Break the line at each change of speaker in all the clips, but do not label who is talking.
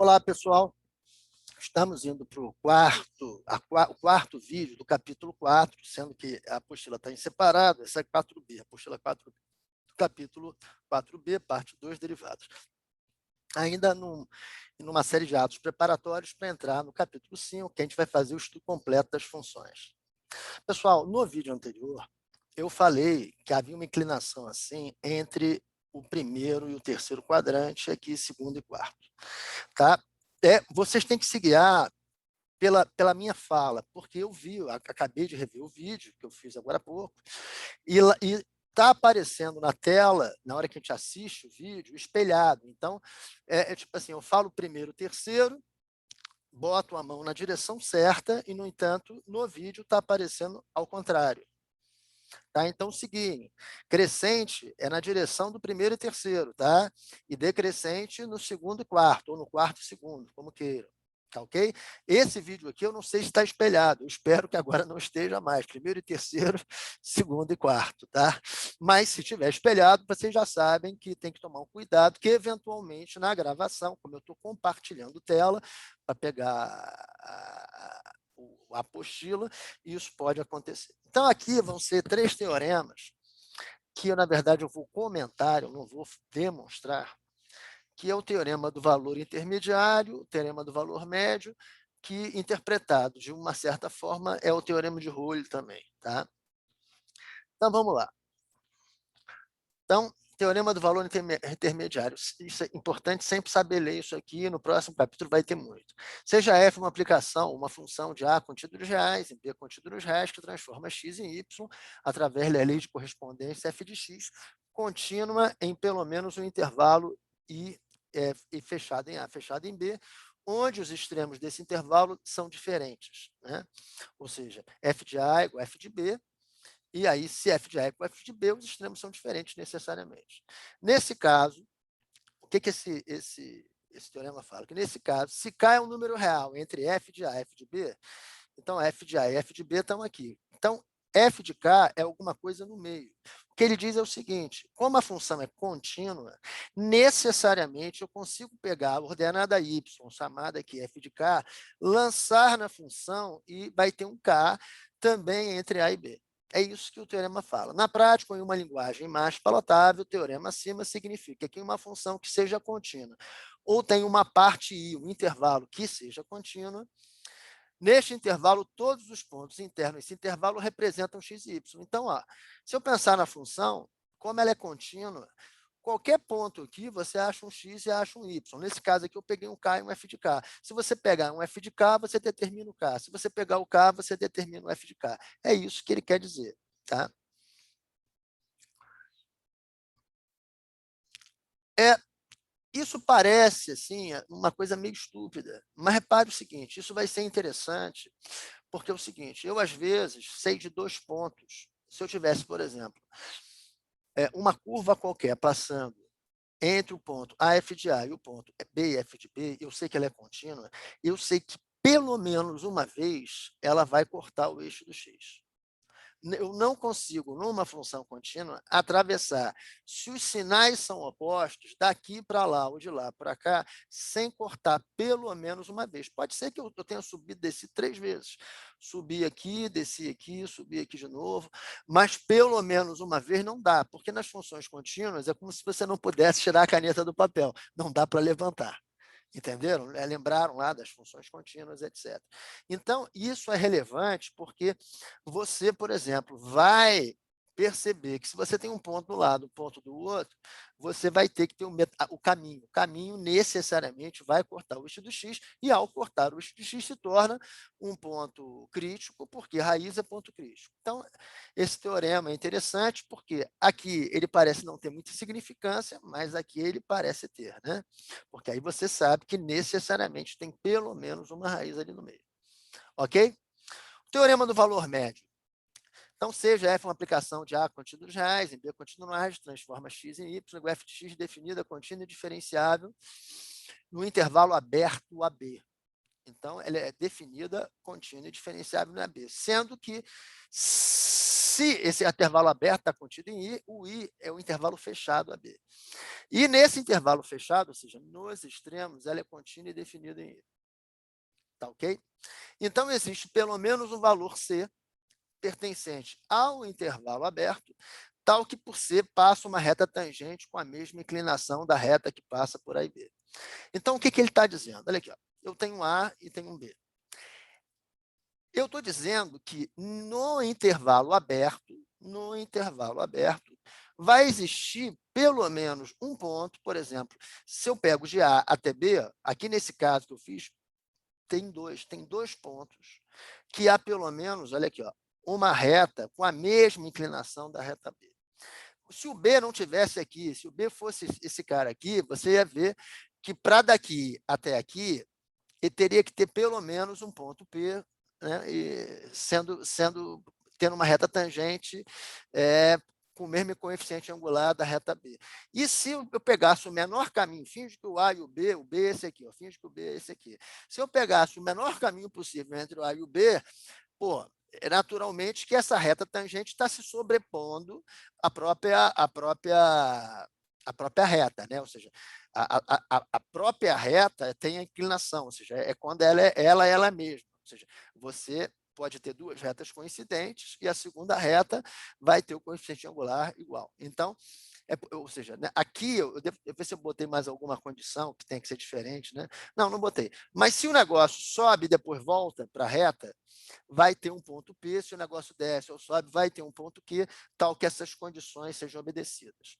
Olá, pessoal. Estamos indo para o quarto vídeo do capítulo 4, sendo que a apostila está em separado, essa é 4B, a apostila 4B, capítulo 4B, parte 2, derivados. Ainda numa série de atos preparatórios para entrar no capítulo 5, que a gente vai fazer o estudo completo das funções. Pessoal, no vídeo anterior, eu falei que havia uma inclinação assim entre o primeiro e o terceiro quadrante, aqui segundo e quarto. Tá? Vocês têm que se guiar pela minha fala, porque eu acabei de rever o vídeo que eu fiz agora há pouco, e está aparecendo na tela, na hora que a gente assiste o vídeo, espelhado. Então, tipo assim, eu falo primeiro, terceiro, boto a mão na direção certa e, no entanto, no vídeo está aparecendo ao contrário. Tá? Então, o seguinte, crescente é na direção do primeiro e terceiro, tá? E decrescente no segundo e quarto, ou no quarto e segundo, como queiram. Tá ok? Esse vídeo aqui eu não sei se está espelhado, eu espero que agora não esteja mais, primeiro e terceiro, segundo e quarto, tá? Mas se estiver espelhado, vocês já sabem que tem que tomar um cuidado, que eventualmente na gravação, como eu estou compartilhando tela, para pegar a apostila, isso pode acontecer. Então, aqui vão ser 3 teoremas, que eu, na verdade, eu vou comentar, eu não vou demonstrar, que é o teorema do valor intermediário, o teorema do valor médio, que, interpretado de uma certa forma, é o teorema de Rowley também. Tá? Então, vamos lá. Então, teorema do valor intermediário. Isso é importante sempre saber ler isso aqui, no próximo capítulo vai ter muito. Seja f uma aplicação, uma função de a contínuos reais, em b contínuos reais, que transforma x em y, através da lei de correspondência f de x, contínua em pelo menos um intervalo e fechado em a, fechado em b, onde os extremos desse intervalo são diferentes. Né? Ou seja, f de a igual a f de b, e aí, se f de A é igual a f de B, os extremos são diferentes necessariamente. Nesse caso, o que esse teorema fala? Que nesse caso, se K é um número real entre f de A e f de B, então f de A e f de B estão aqui. Então, f de K é alguma coisa no meio. O que ele diz é o seguinte, como a função é contínua, necessariamente eu consigo pegar a ordenada y, chamada aqui f de K, lançar na função e vai ter um K também entre A e B. É isso que o teorema fala. Na prática, em uma linguagem mais palatável, o teorema acima significa que uma função que seja contínua ou tem uma parte i, um intervalo que seja contínua, neste intervalo, todos os pontos internos desse intervalo representam x e y. Então, se eu pensar na função, como ela é contínua, qualquer ponto aqui, você acha um x e acha um y. Nesse caso aqui, eu peguei um k e um f de k. Se você pegar um f de k, você determina o k. Se você pegar o k, você determina o f de k. É isso que ele quer dizer. Tá? Isso parece assim, uma coisa meio estúpida, mas repare o seguinte, isso vai ser interessante, porque é o seguinte, eu, às vezes, sei de 2 pontos. Se eu tivesse, por exemplo, uma curva qualquer passando entre o ponto AF de A e o ponto BF de B, eu sei que ela é contínua, eu sei que, pelo menos uma vez, ela vai cortar o eixo do X. Eu não consigo, numa função contínua, atravessar, se os sinais são opostos, daqui para lá ou de lá para cá, sem cortar pelo menos uma vez. Pode ser que eu tenha subido e desci 3 vezes. Subi aqui, desci aqui, subi aqui de novo, mas pelo menos uma vez não dá, porque nas funções contínuas é como se você não pudesse tirar a caneta do papel, não dá para levantar. Entenderam? Lembraram lá das funções contínuas, etc. Então, isso é relevante porque você, por exemplo, vai perceber que se você tem um ponto do lado, um ponto do outro, você vai ter que ter o caminho. O caminho necessariamente vai cortar o eixo do x, e ao cortar o eixo do x se torna um ponto crítico, porque raiz é ponto crítico. Então, esse teorema é interessante porque aqui ele parece não ter muita significância, mas aqui ele parece ter, né? Porque aí você sabe que necessariamente tem pelo menos uma raiz ali no meio. Ok? O teorema do valor médio. Então, seja f uma aplicação de a contínuos reais, em b contínuos reais, transforma x em y, igual f de x definida, contínua e diferenciável no intervalo aberto a b. Então, ela é definida, contínua e diferenciável no AB. Sendo que, Se esse intervalo aberto está contido em I, o I é o intervalo fechado AB. E nesse intervalo fechado, ou seja, nos extremos, ela é contínua e definida em I. Tá ok? Então, existe pelo menos um valor C pertencente ao intervalo aberto, tal que por C passa uma reta tangente com a mesma inclinação da reta que passa por A e B. Então, o que ele está dizendo? Olha aqui, ó, eu tenho um A e tenho um B. Eu estou dizendo que no intervalo aberto, vai existir pelo menos um ponto, por exemplo, se eu pego de A até B, aqui nesse caso que eu fiz, tem dois pontos que há pelo menos, olha aqui, ó, uma reta com a mesma inclinação da reta B. Se o B não tivesse aqui, se o B fosse esse cara aqui, você ia ver que para daqui até aqui, ele teria que ter pelo menos um ponto P, né, e tendo uma reta tangente com o mesmo coeficiente angular da reta B. E se eu pegasse o menor caminho, finge que o A e o B é esse aqui, ó, finge que o B é esse aqui. Se eu pegasse o menor caminho possível entre o A e o B, pô, naturalmente que essa reta tangente está se sobrepondo à própria reta, né? Ou seja, a própria reta tem a inclinação, ou seja, é quando ela é ela mesma. Ou seja, você pode ter duas retas coincidentes e a segunda reta vai ter o coeficiente angular igual. Então, ou seja, né, aqui, eu devo ver se eu botei mais alguma condição que tem que ser diferente, né? Não botei. Mas se o negócio sobe e depois volta para a reta, vai ter um ponto P, se o negócio desce ou sobe, vai ter um ponto Q, tal que essas condições sejam obedecidas.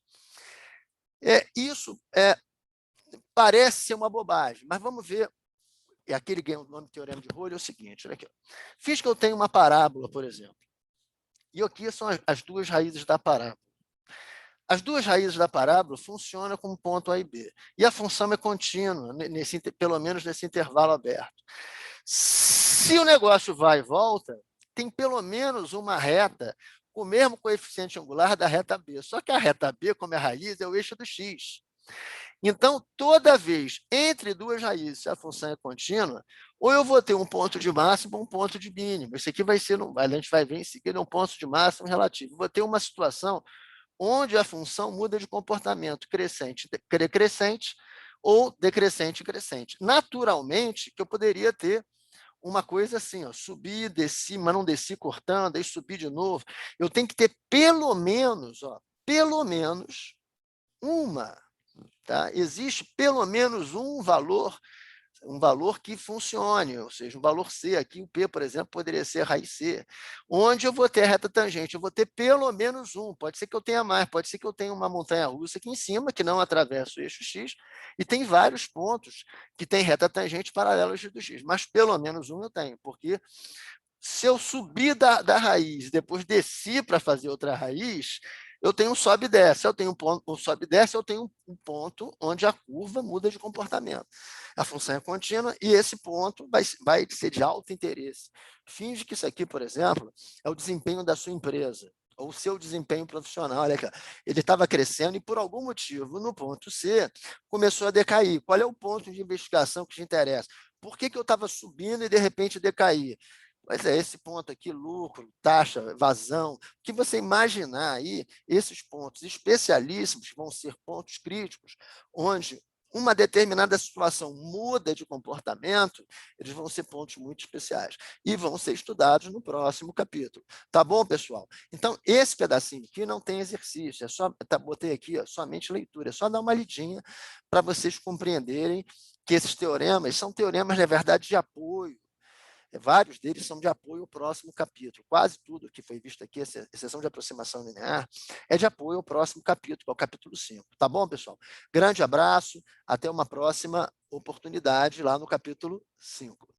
Isso parece ser uma bobagem, mas vamos ver, e aqui ele ganha o nome de teorema de Rho, é o seguinte, olha aqui, ó. Fiz que eu tenho uma parábola, por exemplo, e aqui são as duas raízes da parábola. As duas raízes da parábola funcionam como ponto A e B, e a função é contínua, pelo menos nesse intervalo aberto. Se o negócio vai e volta, tem pelo menos uma reta com o mesmo coeficiente angular da reta B. Só que a reta B, como é raiz, é o eixo do x. Então, toda vez entre duas raízes, se a função é contínua, ou eu vou ter um ponto de máximo ou um ponto de mínimo. Isso aqui vai ser, a gente vai ver em seguida, um ponto de máximo relativo. Vou ter uma situação onde a função muda de comportamento crescente, decrescente ou decrescente, crescente. Naturalmente, que eu poderia ter uma coisa assim, ó, subir, desci, mas não desci cortando, aí subir de novo. Eu tenho que ter pelo menos uma, tá? Existe pelo menos um valor que funcione, ou seja, um valor C. Aqui o P, por exemplo, poderia ser raiz C. Onde eu vou ter a reta tangente? Eu vou ter pelo menos um. Pode ser que eu tenha mais, pode ser que eu tenha uma montanha-russa aqui em cima, que não atravessa o eixo X, e tem vários pontos que tem reta tangente paralela ao eixo do X, mas pelo menos um eu tenho, porque se eu subir da raiz e depois desci para fazer outra raiz, eu tenho um sobe e desce. Eu tenho um sobe e desce, eu tenho um ponto onde a curva muda de comportamento. A função é contínua e esse ponto vai ser de alto interesse. Finge que isso aqui, por exemplo, é o desempenho da sua empresa, ou o seu desempenho profissional. Olha aqui, ele estava crescendo e, por algum motivo, no ponto C, começou a decair. Qual é o ponto de investigação que te interessa? Por que eu estava subindo e, de repente, decaí? Pois é, esse ponto aqui, lucro, taxa, vazão, o que você imaginar aí, esses pontos especialíssimos vão ser pontos críticos, onde uma determinada situação muda de comportamento, eles vão ser pontos muito especiais e vão ser estudados no próximo capítulo. Tá bom, pessoal? Então, esse pedacinho aqui não tem exercício, botei aqui somente leitura, é só dar uma lidinha para vocês compreenderem que esses teoremas são teoremas, na verdade, de apoio. Vários deles são de apoio ao próximo capítulo. Quase tudo que foi visto aqui, exceção de aproximação linear, é de apoio ao próximo capítulo, que é o capítulo 5. Tá bom, pessoal? Grande abraço, até uma próxima oportunidade lá no capítulo 5.